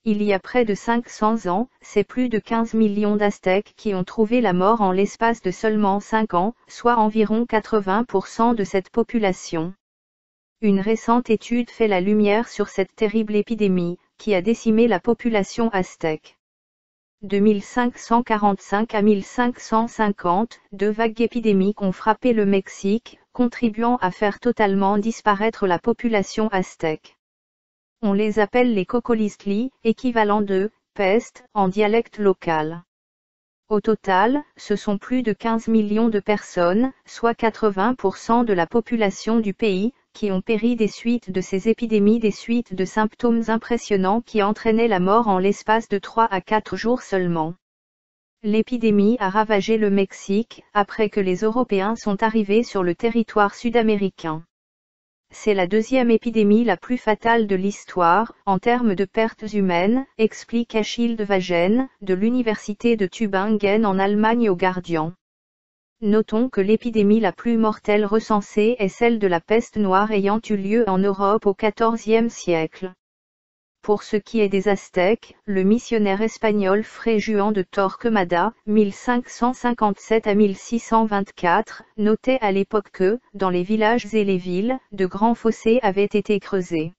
Il y a près de 500 ans, c'est plus de 15 millions d'Aztèques qui ont trouvé la mort en l'espace de seulement 5 ans, soit environ 80% de cette population. Une récente étude fait la lumière sur cette terrible épidémie, qui a décimé la population aztèque. De 1545 à 1550, 2 vagues épidémiques ont frappé le Mexique, contribuant à faire totalement disparaître la population aztèque. On les appelle les Cocolistli, équivalent de « peste » en dialecte local. Au total, ce sont plus de 15 millions de personnes, soit 80% de la population du pays, qui ont péri des suites de ces épidémies, des suites de symptômes impressionnants qui entraînaient la mort en l'espace de 3 à 4 jours seulement. L'épidémie a ravagé le Mexique, après que les Européens sont arrivés sur le territoire sud-américain. C'est la deuxième épidémie la plus fatale de l'histoire, en termes de pertes humaines, explique Achille Wagen, de l'université de Tübingen en Allemagne au Guardian. Notons que l'épidémie la plus mortelle recensée est celle de la peste noire ayant eu lieu en Europe au XIVe siècle. Pour ce qui est des Aztèques, le missionnaire espagnol Fray Juan de Torquemada, 1557 à 1624, notait à l'époque que, dans les villages et les villes, de grands fossés avaient été creusés.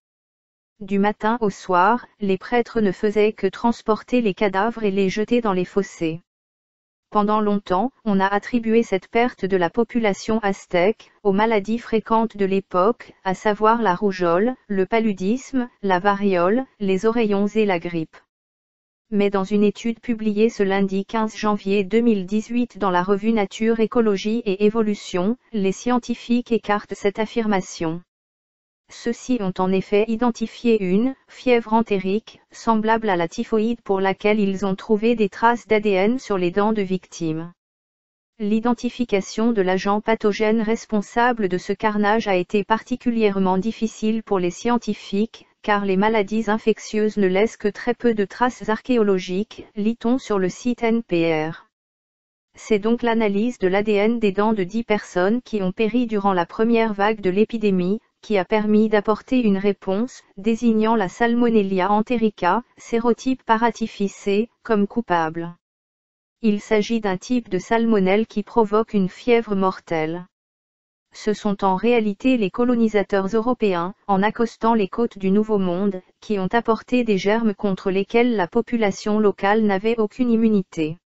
Du matin au soir, les prêtres ne faisaient que transporter les cadavres et les jeter dans les fossés. Pendant longtemps, on a attribué cette perte de la population aztèque aux maladies fréquentes de l'époque, à savoir la rougeole, le paludisme, la variole, les oreillons et la grippe. Mais dans une étude publiée ce lundi 15 janvier 2018 dans la revue Nature, Écologie et Évolution, les scientifiques écartent cette affirmation. Ceux-ci ont en effet identifié une fièvre entérique, semblable à la typhoïde pour laquelle ils ont trouvé des traces d'ADN sur les dents de victimes. L'identification de l'agent pathogène responsable de ce carnage a été particulièrement difficile pour les scientifiques, car les maladies infectieuses ne laissent que très peu de traces archéologiques, lit-on sur le site NPR. C'est donc l'analyse de l'ADN des dents de 10 personnes qui ont péri durant la première vague de l'épidémie, qui a permis d'apporter une réponse, désignant la Salmonella enterica, sérotype paratyphicé, comme coupable. Il s'agit d'un type de salmonelle qui provoque une fièvre mortelle. Ce sont en réalité les colonisateurs européens, en accostant les côtes du Nouveau Monde, qui ont apporté des germes contre lesquels la population locale n'avait aucune immunité.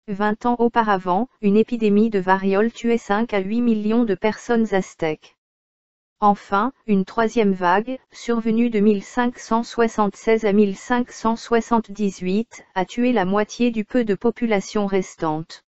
20 ans auparavant, une épidémie de variole tuait 5 à 8 millions de personnes aztèques. Enfin, une troisième vague, survenue de 1576 à 1578, a tué la moitié du peu de population restante.